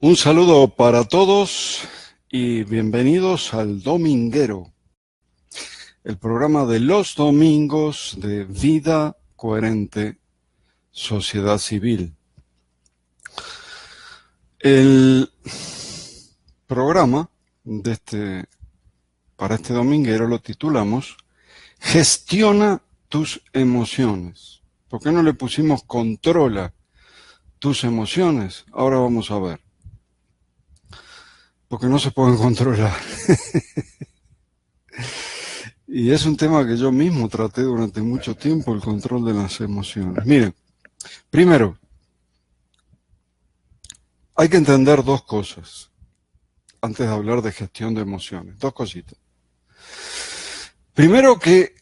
Un saludo para todos y bienvenidos al Dominguero, el programa de los domingos de Vida Coherente, Sociedad Civil. El programa para este dominguero lo titulamos Gestiona tus emociones. ¿Por qué no le pusimos controla tus emociones? Ahora vamos a ver. Porque no se pueden controlar. Y es un tema que yo mismo traté durante mucho tiempo, el control de las emociones. Miren, primero, hay que entender dos cosas antes de hablar de gestión de emociones. Dos cositas. Primero, que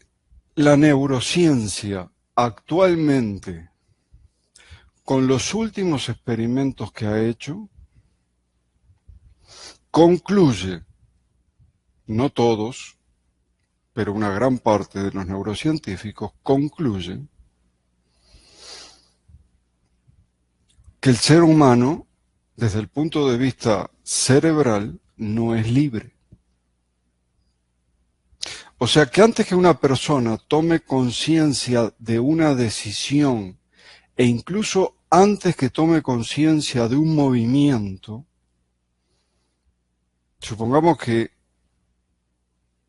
la neurociencia actualmente, con los últimos experimentos que ha hecho, concluye, no todos, pero una gran parte de los neurocientíficos concluyen que el ser humano, desde el punto de vista cerebral, no es libre. O sea que antes que una persona tome conciencia de una decisión, e incluso antes que tome conciencia de un movimiento, supongamos que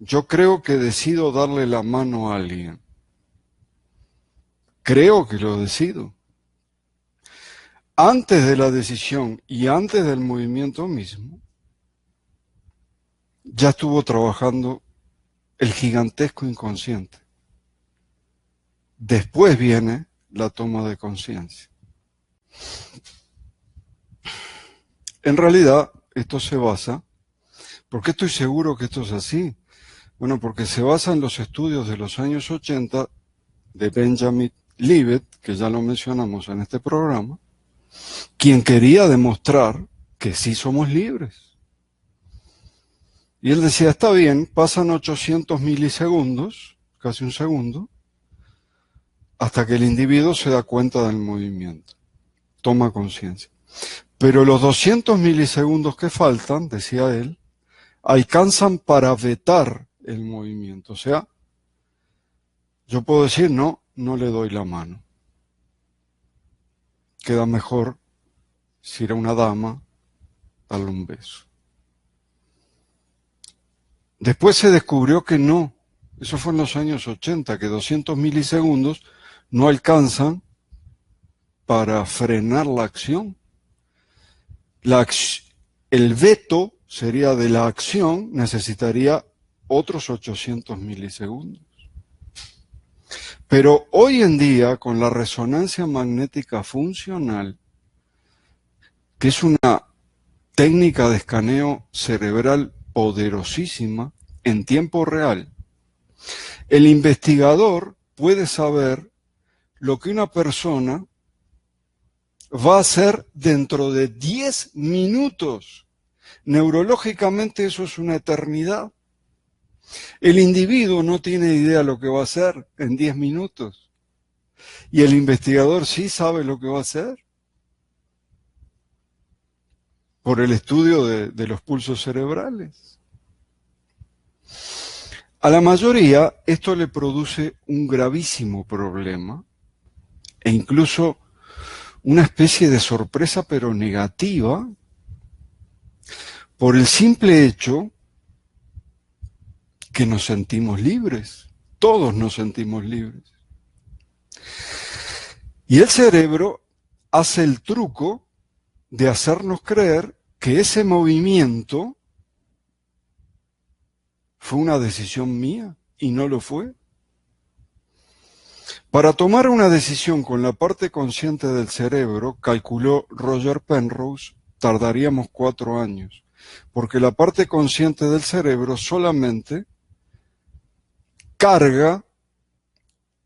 yo creo que decido darle la mano a alguien. Creo que lo decido. Antes de la decisión y antes del movimiento mismo, ya estuvo trabajando el gigantesco inconsciente. Después viene la toma de conciencia. En realidad, esto se basa, ¿por qué estoy seguro que esto es así? Bueno, porque se basa en los estudios de los años 80 de Benjamin Libet, que ya lo mencionamos en este programa, quien quería demostrar que sí somos libres. Y él decía, está bien, pasan 800 milisegundos, casi un segundo, hasta que el individuo se da cuenta del movimiento, toma conciencia. Pero los 200 milisegundos que faltan, decía él, alcanzan para vetar el movimiento. O sea, yo puedo decir, no le doy la mano. Queda mejor, si era una dama, darle un beso. Después se descubrió que no, eso fue en los años 80, que 200 milisegundos no alcanzan para frenar la acción. El veto sería de la acción, necesitaría otros 800 milisegundos. Pero hoy en día, con la resonancia magnética funcional, que es una técnica de escaneo cerebral poderosísima en tiempo real, el investigador puede saber lo que una persona va a hacer dentro de 10 minutos. Neurológicamente eso es una eternidad. El individuo no tiene idea lo que va a hacer en 10 minutos. Y el investigador sí sabe lo que va a hacer. Por el estudio de los pulsos cerebrales. A la mayoría esto le produce un gravísimo problema e incluso una especie de sorpresa pero negativa por el simple hecho que nos sentimos libres. Todos nos sentimos libres. Y el cerebro hace el truco de hacernos creer que ese movimiento fue una decisión mía y no lo fue. Para tomar una decisión con la parte consciente del cerebro, calculó Roger Penrose, tardaríamos 4 años, porque la parte consciente del cerebro solamente carga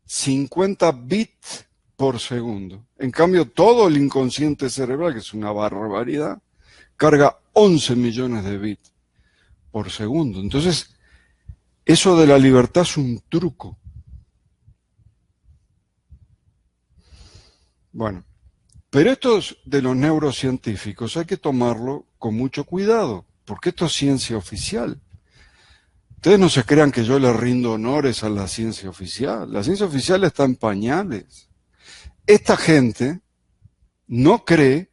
50 bits por segundo. En cambio, todo el inconsciente cerebral, que es una barbaridad, carga 11 millones de bits por segundo. Entonces, eso de la libertad es un truco. Bueno, Pero esto de los neurocientíficos hay que tomarlo con mucho cuidado, porque esto es ciencia oficial. Ustedes no se crean que yo le rindo honores a la ciencia oficial. La ciencia oficial está en pañales. Esta gente no cree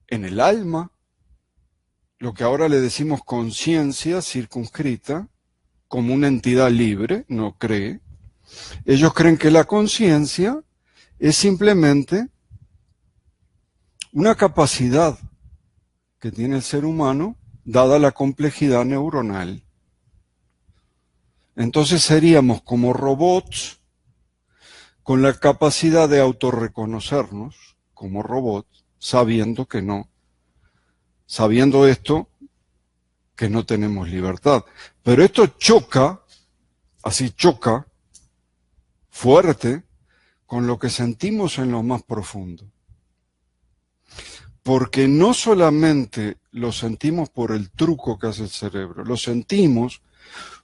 en el alma, lo que ahora le decimos conciencia circunscrita, como una entidad libre, no cree. Ellos creen que la conciencia es simplemente una capacidad que tiene el ser humano dada la complejidad neuronal. Entonces seríamos como robots con la capacidad de autorreconocernos como robots, sabiendo que no. Sabiendo esto, que no tenemos libertad. Pero esto choca, así choca, fuerte, con lo que sentimos en lo más profundo. Porque no solamente lo sentimos por el truco que hace el cerebro, lo sentimos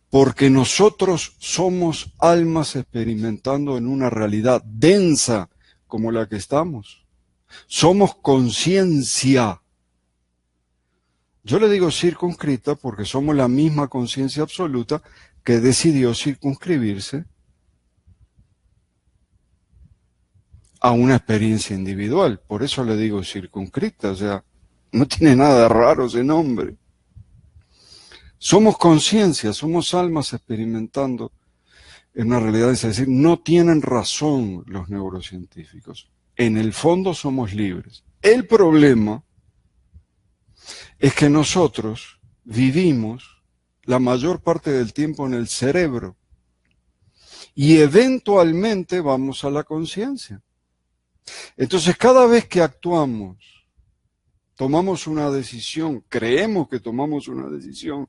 porque nosotros somos almas experimentando en una realidad densa como la que estamos. Somos conciencia. Yo le digo circunscrita porque somos la misma conciencia absoluta que decidió circunscribirse a una experiencia individual. Por eso le digo circunscrita, o sea, no tiene nada de raro ese nombre. Somos conciencia, somos almas experimentando en una realidad, es decir, no tienen razón los neurocientíficos. En el fondo somos libres. El problema es que nosotros vivimos la mayor parte del tiempo en el cerebro y eventualmente vamos a la conciencia. Entonces, cada vez que actuamos, tomamos una decisión, creemos que tomamos una decisión,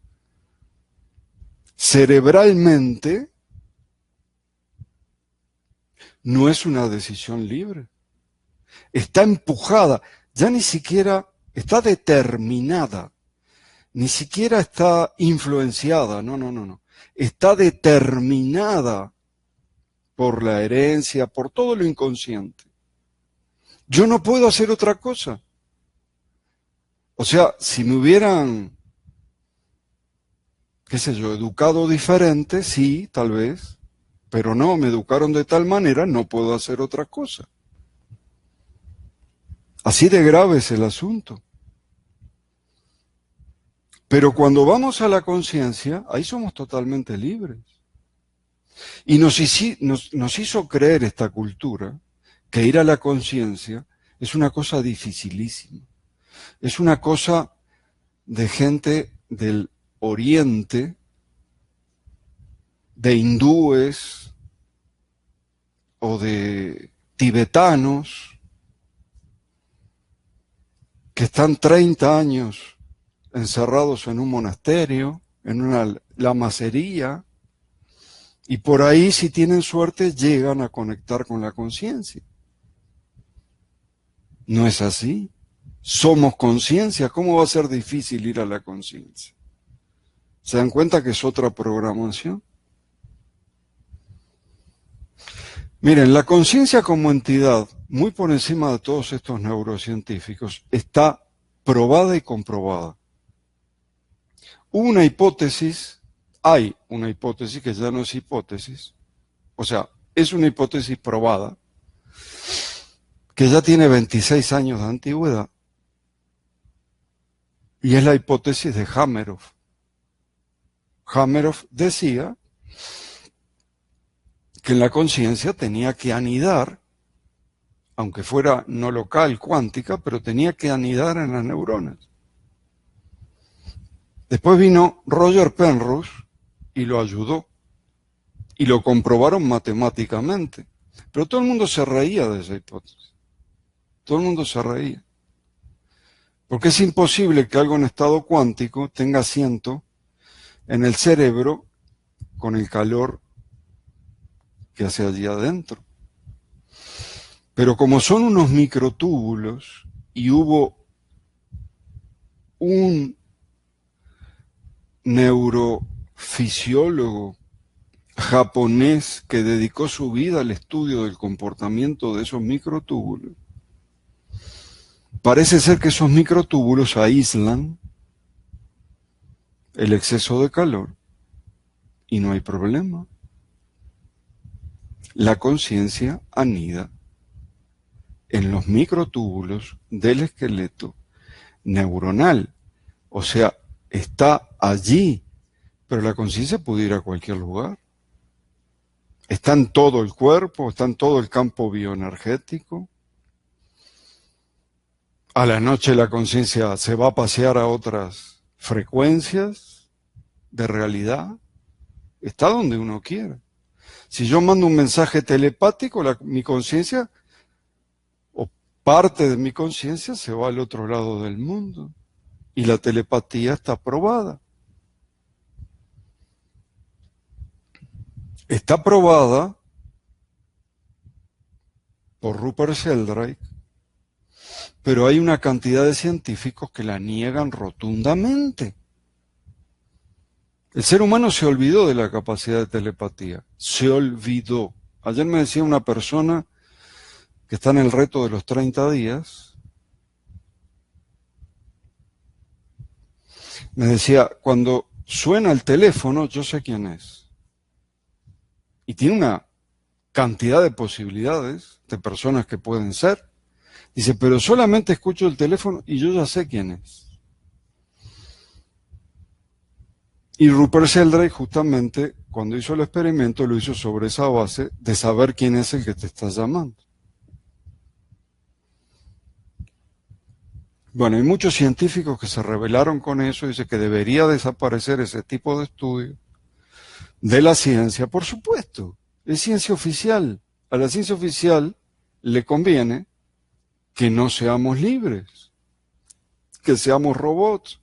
cerebralmente no es una decisión libre. Está empujada, ya ni siquiera está determinada, ni siquiera está influenciada, no. Está determinada por la herencia, por todo lo inconsciente. Yo no puedo hacer otra cosa. O sea, si me hubieran, qué sé yo, educado diferente, sí, tal vez, pero no, me educaron de tal manera, no puedo hacer otra cosa. Así de grave es el asunto. Pero cuando vamos a la conciencia, ahí somos totalmente libres. Y nos hizo creer esta cultura que ir a la conciencia es una cosa dificilísima. Es una cosa de gente del Oriente, de hindúes o de tibetanos que están 30 años encerrados en un monasterio, en una lamacería, y por ahí, si tienen suerte, llegan a conectar con la conciencia. No es así. Somos conciencia. ¿Cómo va a ser difícil ir a la conciencia? ¿Se dan cuenta que es otra programación? Miren, la conciencia como entidad, muy por encima de todos estos neurocientíficos, está probada y comprobada. Hay una hipótesis que ya no es hipótesis, o sea, es una hipótesis probada, que ya tiene 26 años de antigüedad, y es la hipótesis de Hameroff. Hameroff decía que en la conciencia tenía que anidar, aunque fuera no local, cuántica, pero tenía que anidar en las neuronas. Después vino Roger Penrose y lo ayudó, y lo comprobaron matemáticamente. Pero todo el mundo se reía de esa hipótesis. Todo el mundo se reía. Porque es imposible que algo en estado cuántico tenga asiento en el cerebro con el calor que hace allí adentro. Pero como son unos microtúbulos y hubo un neurofisiólogo japonés que dedicó su vida al estudio del comportamiento de esos microtúbulos, parece ser que esos microtúbulos aíslan el exceso de calor y no hay problema. La conciencia anida en los microtúbulos del esqueleto neuronal. O sea, está allí, pero la conciencia puede ir a cualquier lugar. Está en todo el cuerpo, está en todo el campo bioenergético. A la noche la conciencia se va a pasear a otras frecuencias de realidad. Está donde uno quiera. Si yo mando un mensaje telepático, mi conciencia o parte de mi conciencia se va al otro lado del mundo. Y la telepatía está probada. Está probada por Rupert Sheldrake, pero hay una cantidad de científicos que la niegan rotundamente. El ser humano se olvidó de la capacidad de telepatía. Se olvidó. Ayer me decía una persona que está en el reto de los 30 días, me decía, cuando suena el teléfono, yo sé quién es. Y tiene una cantidad de posibilidades de personas que pueden ser. Dice, pero solamente escucho el teléfono y yo ya sé quién es. Y Rupert Sheldrake, justamente, cuando hizo el experimento, lo hizo sobre esa base de saber quién es el que te está llamando. Bueno, hay muchos científicos que se rebelaron con eso y dicen que debería desaparecer ese tipo de estudio de la ciencia. Por supuesto, es ciencia oficial. A la ciencia oficial le conviene que no seamos libres, que seamos robots.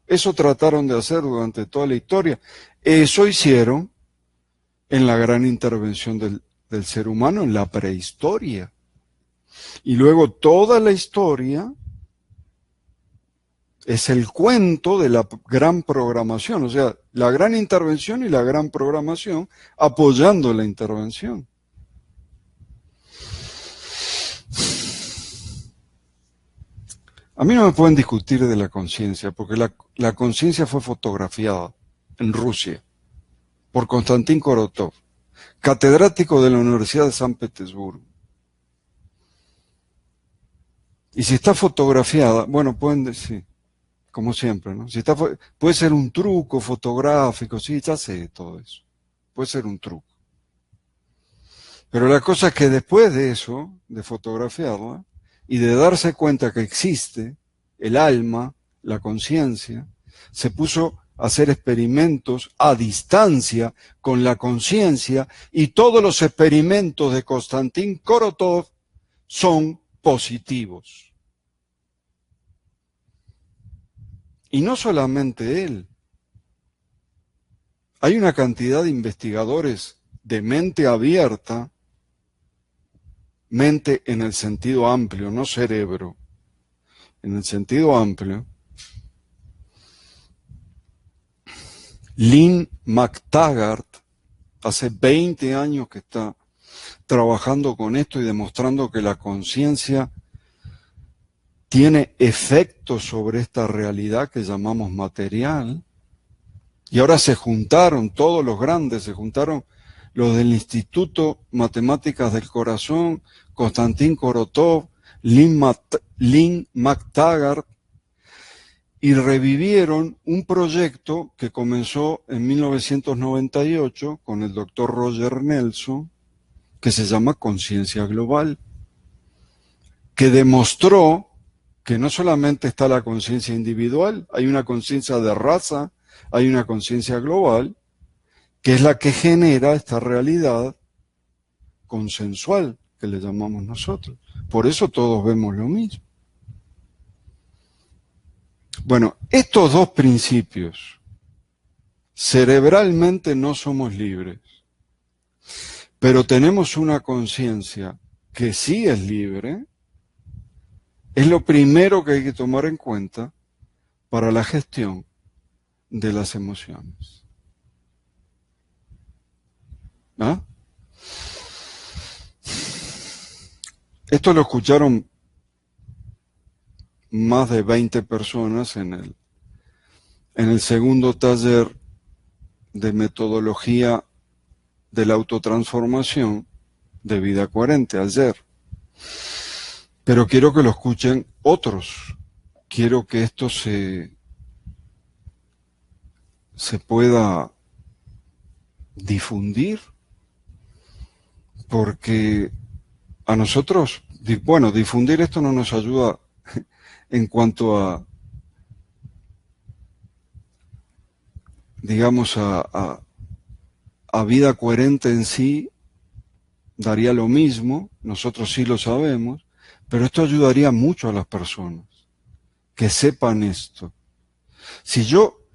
Eso trataron de hacer durante toda la historia. Eso hicieron en la gran intervención del ser humano en la prehistoria. Y luego toda la historia es el cuento de la gran programación, o sea, la gran intervención y la gran programación apoyando la intervención. A mí no me pueden discutir de la conciencia, porque la conciencia fue fotografiada en Rusia por Konstantin Korotov, catedrático de la Universidad de San Petersburgo. Y si está fotografiada, bueno, pueden decir, como siempre, ¿no? Si está, puede ser un truco fotográfico, sí, ya sé todo eso. Puede ser un truco. Pero la cosa es que después de eso, de fotografiarla, y de darse cuenta que existe el alma, la conciencia, se puso a hacer experimentos a distancia con la conciencia, y todos los experimentos de Konstantin Korotov son positivos. Y no solamente él. Hay una cantidad de investigadores de mente abierta, mente en el sentido amplio, no cerebro, en el sentido amplio. Lynn McTaggart, hace 20 años que está trabajando con esto y demostrando que la conciencia tiene efectos sobre esta realidad que llamamos material. Y ahora se juntaron todos los grandes, se juntaron los del Instituto Matemáticas del Corazón, Konstantin Korotov, Lynn McTaggart, y revivieron un proyecto que comenzó en 1998 con el doctor Roger Nelson, que se llama Conciencia Global, que demostró que no solamente está la conciencia individual, hay una conciencia de raza, hay una conciencia global, que es la que genera esta realidad consensual que le llamamos nosotros. Por eso todos vemos lo mismo. Bueno, estos dos principios, cerebralmente no somos libres, pero tenemos una conciencia que sí es libre, es lo primero que hay que tomar en cuenta para la gestión de las emociones. ¿Ah? Esto lo escucharon más de 20 personas en el segundo taller de metodología de la autotransformación de vida coherente ayer. Pero quiero que lo escuchen otros. Quiero que esto se pueda difundir, porque a nosotros, bueno, difundir esto no nos ayuda en cuanto a, digamos, a vida coherente en sí, daría lo mismo, nosotros sí lo sabemos, pero esto ayudaría mucho a las personas, que sepan esto. Si yo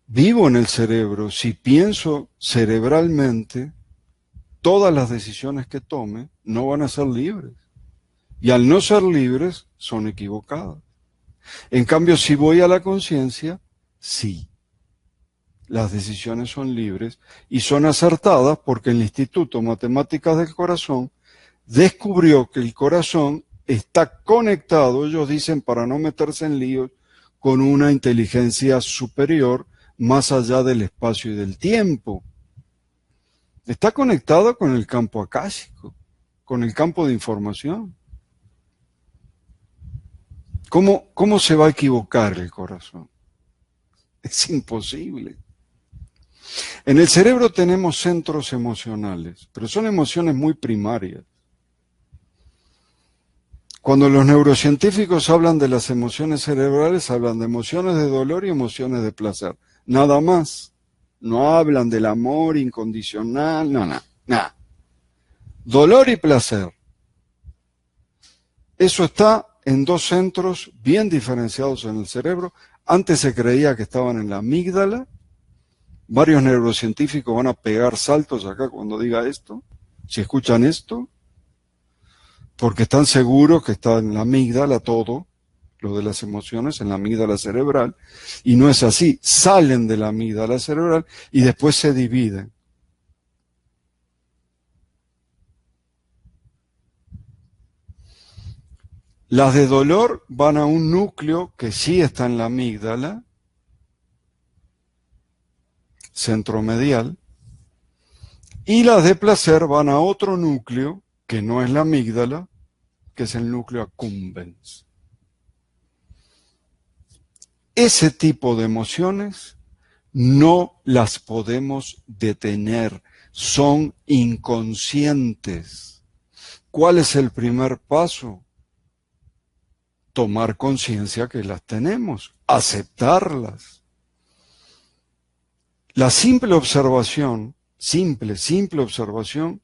vivo en el cerebro, si pienso cerebralmente, todas las decisiones que tome no van a ser libres. Y al no ser libres, son equivocadas. En cambio, si voy a la conciencia, sí. Las decisiones son libres y son acertadas porque el Instituto Matemáticas del Corazón descubrió que el corazón está conectado, ellos dicen para no meterse en líos, con una inteligencia superior más allá del espacio y del tiempo. Está conectado con el campo akáshico, con el campo de información. ¿Cómo se va a equivocar el corazón? Es imposible. En el cerebro tenemos centros emocionales, pero son emociones muy primarias. Cuando los neurocientíficos hablan de las emociones cerebrales, hablan de emociones de dolor y emociones de placer. Nada más. No hablan del amor incondicional, nada. Dolor y placer. Eso está en dos centros bien diferenciados en el cerebro. Antes se creía que estaban en la amígdala. Varios neurocientíficos van a pegar saltos acá cuando diga esto, si escuchan esto, porque están seguros que está en la amígdala todo, lo de las emociones, en la amígdala cerebral, y no es así. Salen de la amígdala cerebral y después se dividen. Las de dolor van a un núcleo que sí está en la amígdala, centromedial, y las de placer van a otro núcleo que no es la amígdala, que es el núcleo accumbens. Ese tipo de emociones no las podemos detener, son inconscientes. ¿Cuál es el primer paso? Tomar conciencia que las tenemos, aceptarlas. La simple observación, simple observación,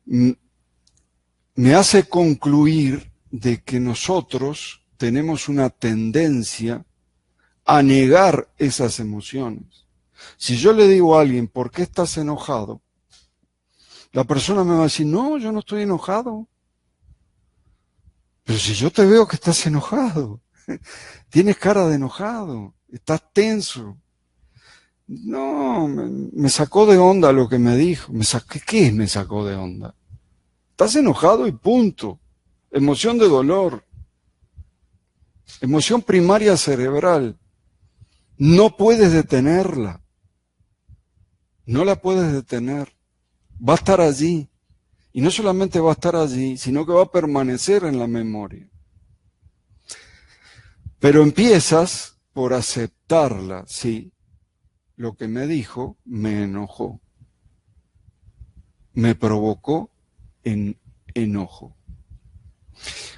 me hace concluir de que nosotros tenemos una tendencia a negar esas emociones. Si yo le digo a alguien, ¿por qué estás enojado? La persona me va a decir, no, yo no estoy enojado. Pero si yo te veo que estás enojado, tienes cara de enojado, estás tenso. No, me sacó de onda lo que me dijo. ¿Qué me sacó de onda? Estás enojado y punto. Emoción de dolor. Emoción primaria cerebral. No puedes detenerla. No la puedes detener. Va a estar allí. Y no solamente va a estar allí, sino que va a permanecer en la memoria. Pero empiezas por aceptarla, sí. Lo que me dijo me enojó. Me provocó enojo.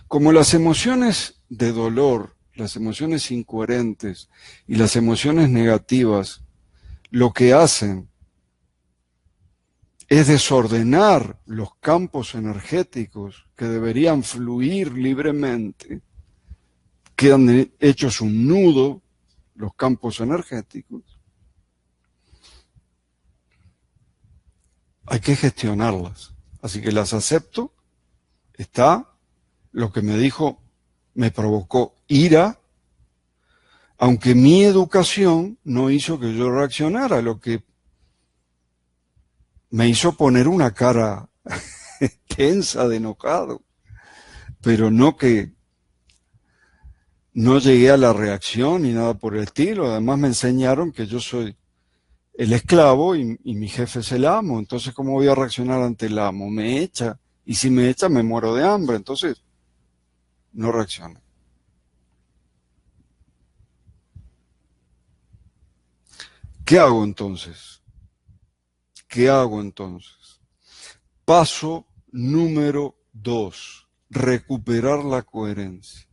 Como las emociones de dolor, las emociones incoherentes y las emociones negativas, lo que hacen es desordenar los campos energéticos que deberían fluir libremente, quedan hechos un nudo los campos energéticos. Hay que gestionarlas. Así que las acepto. Está lo que me dijo, me provocó ira, aunque mi educación no hizo que yo reaccionara. Lo que me hizo poner una cara tensa de enojado, pero no que no llegué a la reacción ni nada por el estilo. Además me enseñaron que yo soy el esclavo y mi jefe es el amo. Entonces, ¿cómo voy a reaccionar ante el amo? Me echa. Y si me echa, me muero de hambre. Entonces, no reacciono. ¿Qué hago entonces? ¿Qué hago entonces? Paso número 2. Recuperar la coherencia.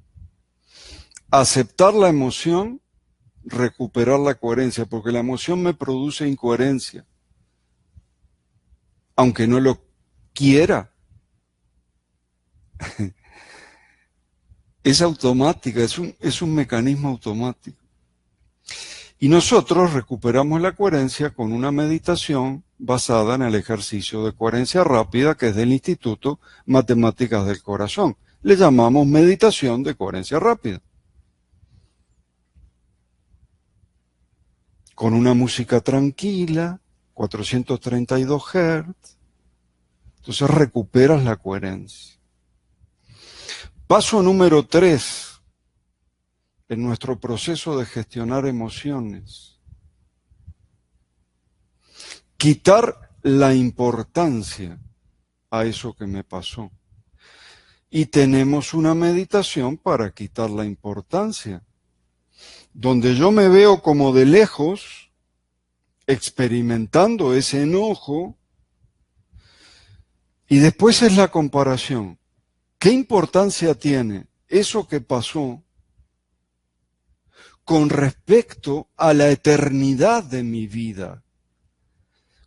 Aceptar la emoción, recuperar la coherencia, porque la emoción me produce incoherencia, aunque no lo quiera. Es automática, es un mecanismo automático. Y nosotros recuperamos la coherencia con una meditación basada en el ejercicio de coherencia rápida que es del Instituto Matemáticas del Corazón. Le llamamos meditación de coherencia rápida. Con una música tranquila, 432 Hz. Entonces recuperas la coherencia. Paso número 3 en nuestro proceso de gestionar emociones. Quitar la importancia a eso que me pasó. Y tenemos una meditación para quitar la importancia, donde yo me veo como de lejos, experimentando ese enojo, y después es la comparación. ¿Qué importancia tiene eso que pasó con respecto a la eternidad de mi vida?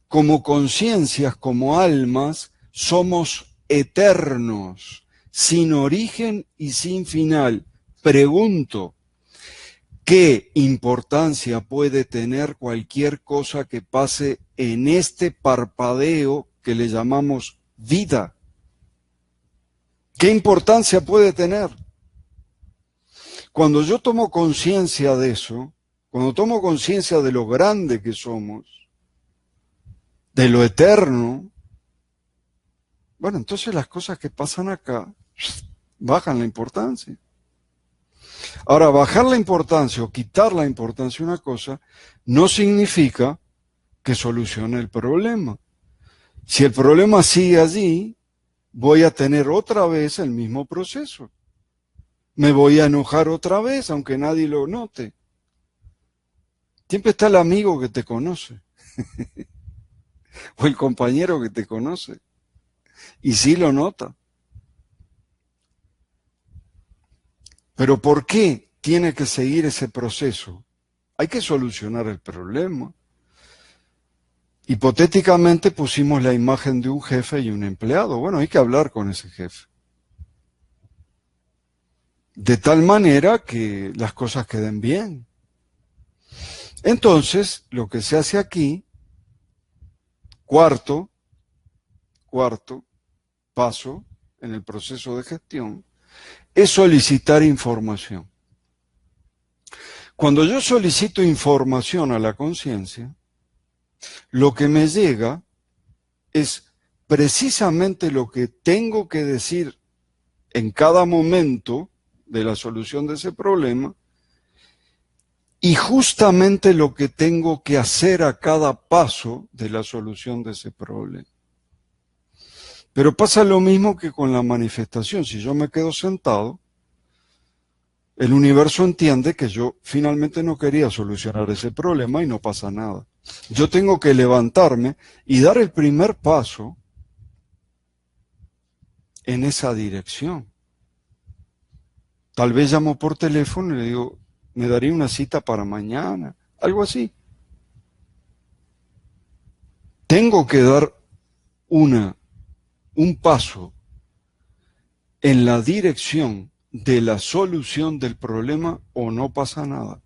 Como conciencias, como almas, somos eternos, sin origen y sin final. Pregunto, ¿qué importancia puede tener cualquier cosa que pase en este parpadeo que le llamamos vida? ¿Qué importancia puede tener? Cuando yo tomo conciencia de eso, cuando tomo conciencia de lo grande que somos, de lo eterno, bueno, entonces las cosas que pasan acá bajan la importancia. Ahora, bajar la importancia o quitar la importancia a una cosa no significa que solucione el problema. Si el problema sigue allí, voy a tener otra vez el mismo proceso. Me voy a enojar otra vez, aunque nadie lo note. Siempre está el amigo que te conoce, o el compañero que te conoce, y sí lo nota. Pero ¿por qué tiene que seguir ese proceso? Hay que solucionar el problema. Hipotéticamente pusimos la imagen de un jefe y un empleado. Bueno, hay que hablar con ese jefe. De tal manera que las cosas queden bien. Entonces, lo que se hace aquí, cuarto paso en el proceso de gestión, es solicitar información. Cuando yo solicito información a la conciencia, lo que me llega es precisamente lo que tengo que decir en cada momento de la solución de ese problema y justamente lo que tengo que hacer a cada paso de la solución de ese problema. Pero pasa lo mismo que con la manifestación. Si yo me quedo sentado, el universo entiende que yo finalmente no quería solucionar ese problema y no pasa nada. Yo tengo que levantarme y dar el primer paso en esa dirección. Tal vez llamo por teléfono y le digo, me daría una cita para mañana, algo así. Tengo que dar un paso en la dirección de la solución del problema o no pasa nada.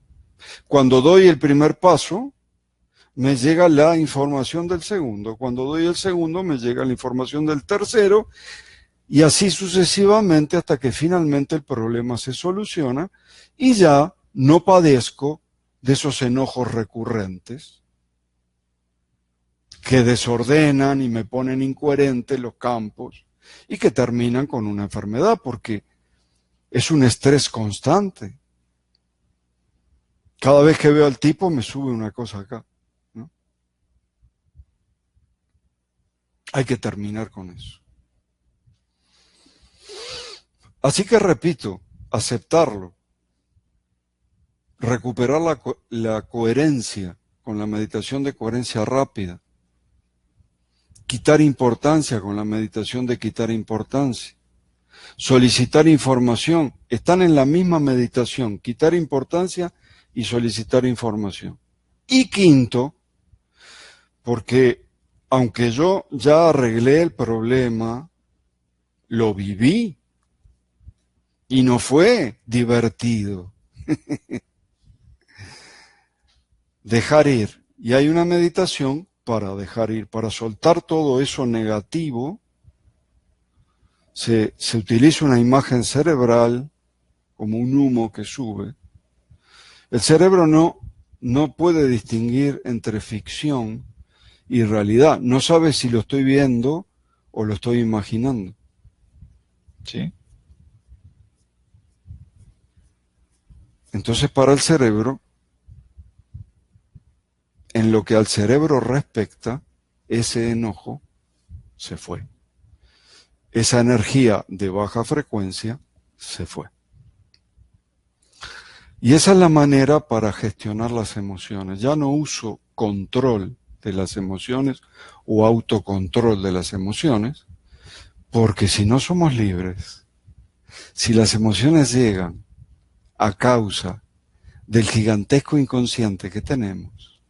Cuando doy el primer paso, me llega la información del segundo. Cuando doy el segundo, me llega la información del tercero y así sucesivamente hasta que finalmente el problema se soluciona y ya no padezco de esos enojos recurrentes que desordenan y me ponen incoherente los campos y que terminan con una enfermedad porque es un estrés constante. Cada vez que veo al tipo me sube una cosa acá, ¿no? Hay que terminar con eso. Así que repito, aceptarlo, recuperar la coherencia con la meditación de coherencia rápida, quitar importancia con la meditación de quitar importancia, solicitar información, están en la misma meditación, quitar importancia y solicitar información. Y quinto, porque aunque yo ya arreglé el problema, lo viví y no fue divertido. Dejar ir. Y hay una meditación para dejar ir, para soltar todo eso negativo. Se utiliza una imagen cerebral como un humo que sube. El cerebro no puede distinguir entre ficción y realidad. No sabe si lo estoy viendo o lo estoy imaginando. ¿Sí? Entonces, para el cerebro, en lo que al cerebro respecta, ese enojo se fue. Esa energía de baja frecuencia se fue. Y esa es la manera para gestionar las emociones. Ya no uso control de las emociones o autocontrol de las emociones, porque si no somos libres, si las emociones llegan a causa del gigantesco inconsciente que tenemos,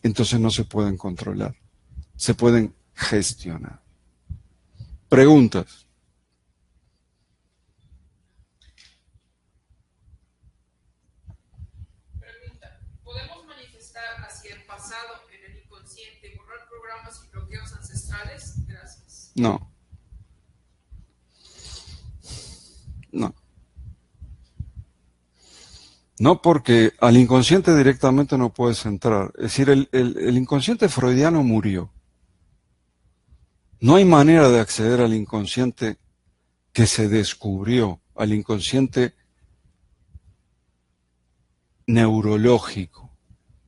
entonces no se pueden controlar, se pueden gestionar. Preguntas. Pregunta. ¿Podemos manifestar hacia el pasado en el inconsciente, borrar programas y bloqueos ancestrales? Gracias. No. No. No, porque al inconsciente directamente no puedes entrar. Es decir, el inconsciente freudiano murió. No hay manera de acceder al inconsciente que se descubrió, al inconsciente neurológico,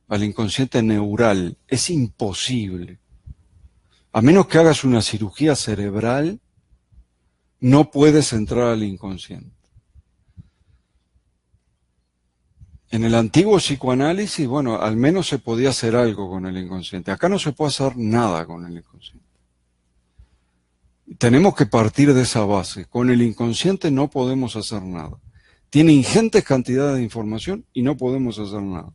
al inconsciente neural. Es imposible. A menos que hagas una cirugía cerebral, no puedes entrar al inconsciente. En el antiguo psicoanálisis, bueno, al menos se podía hacer algo con el inconsciente. Acá no se puede hacer nada con el inconsciente. Tenemos que partir de esa base. Con el inconsciente no podemos hacer nada. Tiene ingentes cantidades de información y no podemos hacer nada.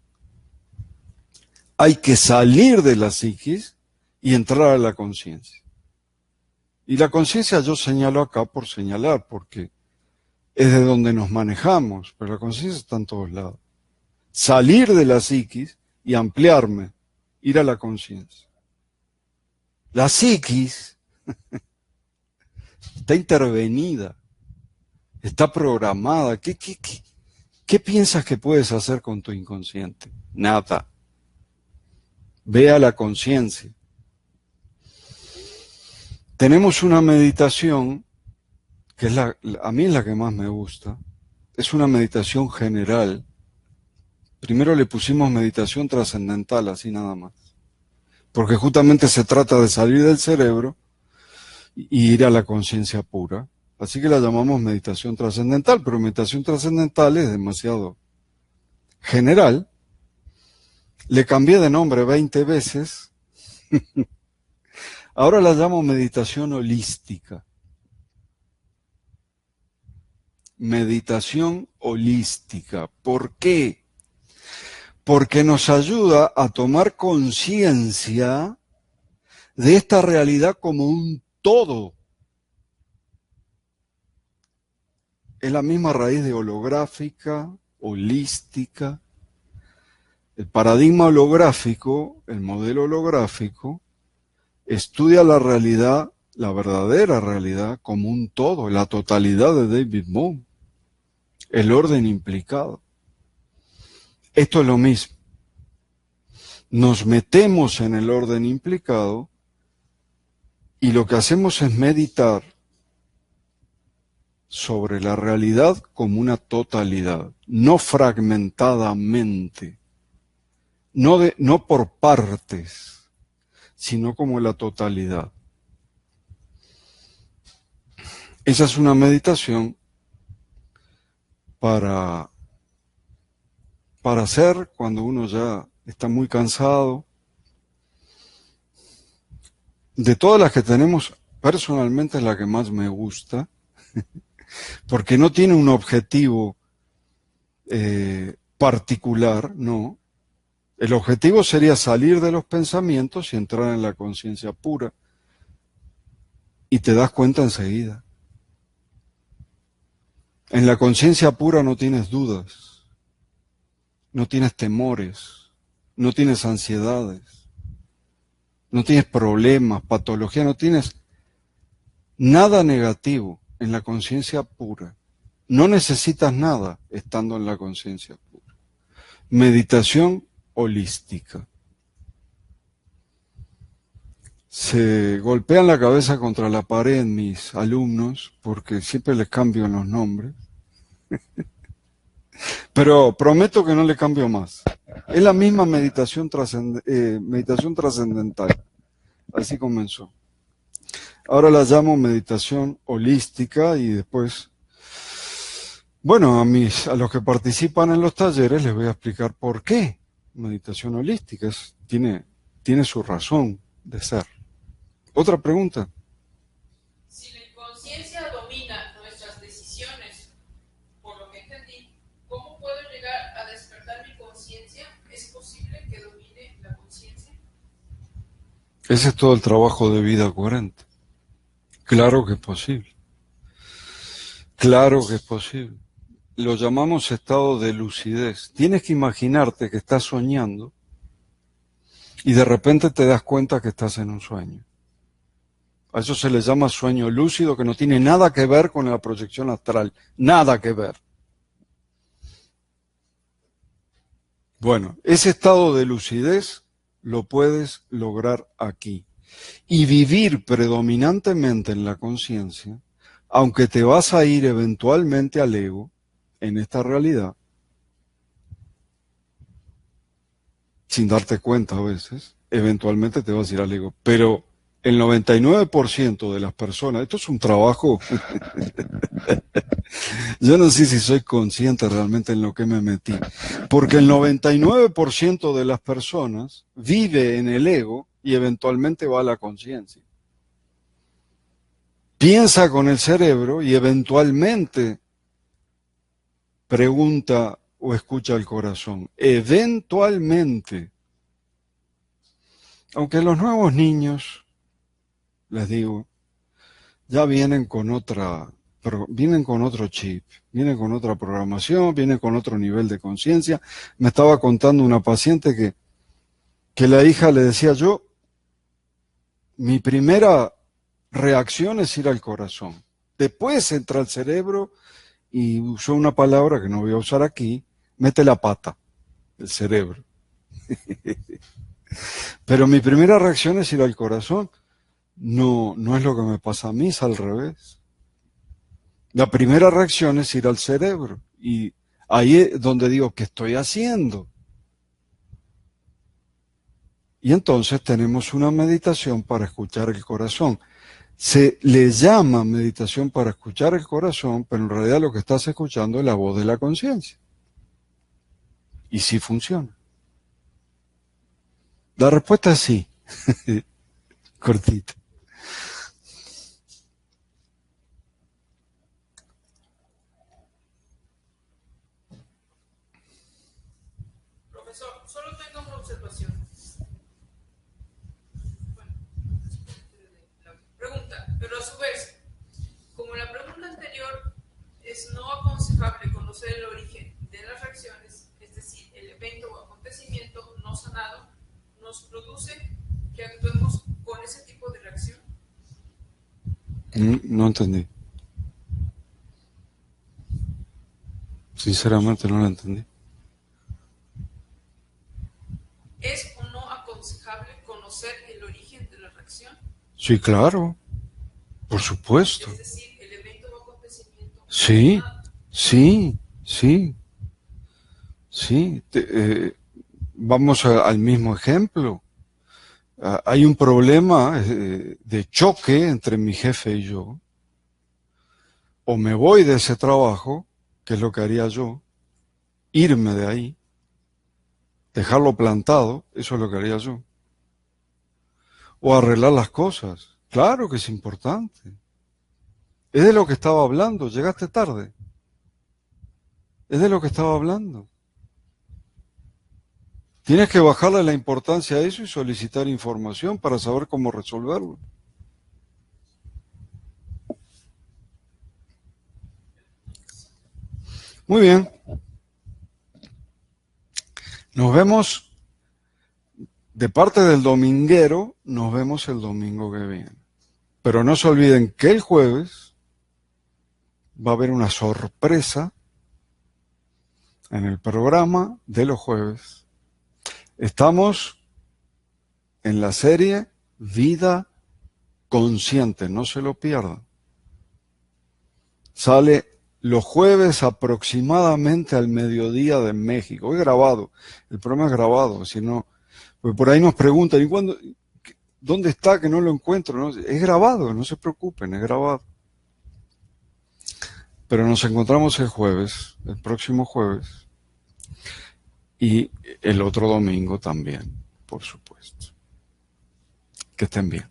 Hay que salir de la psiquis y entrar a la conciencia. Y la conciencia yo señalo acá por señalar, porque es de donde nos manejamos, pero la conciencia está en todos lados. Salir de la psiquis y ampliarme, ir a la conciencia. La psiquis está intervenida, está programada. ¿Qué piensas que puedes hacer con tu inconsciente? Nada. Ve a la conciencia. Tenemos una meditación, que es a mí es la que más me gusta. Es una meditación general. Primero le pusimos meditación trascendental, así nada más. Porque justamente se trata de salir del cerebro y ir a la conciencia pura. Así que la llamamos meditación trascendental, pero meditación trascendental es demasiado general. Le cambié de nombre 20 veces. Ahora la llamo meditación holística. Meditación holística. ¿Por qué? Porque nos ayuda a tomar conciencia de esta realidad como un todo. Es la misma raíz de holográfica, holística. El paradigma holográfico, el modelo holográfico, estudia la realidad, la verdadera realidad, como un todo, la totalidad de David Bohm, el orden implicado. Esto es lo mismo. nos metemos en el orden implicado y lo que hacemos es meditar sobre la realidad como una totalidad, no fragmentadamente, no por partes, sino como la totalidad. Esa es una meditación para hacer cuando uno ya está muy cansado. De todas las que tenemos, personalmente es la que más me gusta, porque no tiene un objetivo particular, no. El objetivo sería salir de los pensamientos y entrar en la conciencia pura. Y te das cuenta enseguida. En la conciencia pura no tienes dudas, no tienes temores, no tienes ansiedades, no tienes problemas, patología, no tienes nada negativo en la conciencia pura. No necesitas nada estando en la conciencia pura. Meditación holística. Se golpean la cabeza contra la pared mis alumnos porque siempre les cambio los nombres. Pero prometo que no le cambio más. Es la misma meditación trascendental. Así comenzó. Ahora la llamo meditación holística y después, bueno, a los que participan en los talleres les voy a explicar por qué meditación holística. Tiene su razón de ser. ¿Otra pregunta? Si la inconsciencia domina nuestras decisiones, por lo que entendí, ¿cómo puedo llegar a despertar mi conciencia? ¿Es posible que domine la conciencia? Ese es todo el trabajo de vida coherente. Claro que es posible. Claro que es posible. Lo llamamos estado de lucidez. Tienes que imaginarte que estás soñando y de repente te das cuenta que estás en un sueño. A eso se le llama sueño lúcido, que no tiene nada que ver con la proyección astral. Nada que ver. Bueno, ese estado de lucidez lo puedes lograr aquí. Y vivir predominantemente en la conciencia, aunque te vas a ir eventualmente al ego, en esta realidad, sin darte cuenta a veces, eventualmente te vas a ir al ego. Pero el 99% de las personas, esto es un trabajo, yo no sé si soy consciente realmente en lo que me metí, porque el 99% de las personas vive en el ego y eventualmente va a la conciencia. Piensa con el cerebro y eventualmente pregunta o escucha el corazón. Eventualmente. Aunque los nuevos niños, les digo, ya vienen con otro chip, vienen con otra programación, vienen con otro nivel de conciencia. Me estaba contando una paciente que la hija le decía yo, mi primera reacción es ir al corazón. Después entra al cerebro y usó una palabra que no voy a usar aquí, mete la pata, el cerebro. Pero mi primera reacción es ir al corazón. No, no es lo que me pasa a mí, es al revés. La primera reacción es ir al cerebro. Y ahí es donde digo, ¿qué estoy haciendo? Y entonces tenemos una meditación para escuchar el corazón. Se le llama meditación para escuchar el corazón, pero en realidad lo que estás escuchando es la voz de la conciencia. Y sí funciona. La respuesta es sí. Cortita. Profesor, solo tengo una observación. Bueno, la pregunta, pero a su vez, como la pregunta anterior es no aconsejable conocer el origen de las reacciones, es decir, el evento o acontecimiento no sanado, nos produce que actuemos con ese tipo de reacción. No entendí. Sinceramente no lo entendí. ¿Es o no Sí, claro, por supuesto. Es decir, el evento o acontecimiento. Sí, sí, sí, sí. Vamos al mismo ejemplo. Hay un problema de choque entre mi jefe y yo. O me voy de ese trabajo, que es lo que haría yo, irme de ahí, dejarlo plantado, eso es lo que haría yo. O arreglar las cosas. Claro que es importante. Es de lo que estaba hablando, llegaste tarde. Es de lo que estaba hablando. Tienes que bajarle la importancia a eso y solicitar información para saber cómo resolverlo. Muy bien. Nos vemos de parte del dominguero, nos vemos el domingo que viene. Pero no se olviden que el jueves va a haber una sorpresa en el programa de los jueves. Estamos en la serie Vida Consciente, no se lo pierdan. Sale los jueves aproximadamente al mediodía de México. Es grabado, el programa es grabado, si no, pues por ahí nos preguntan, ¿y cuándo? ¿Dónde está que no lo encuentro? ¿No? Es grabado, no se preocupen, es grabado. Pero nos encontramos el jueves, el próximo jueves, y el otro domingo también, por supuesto. Que estén bien.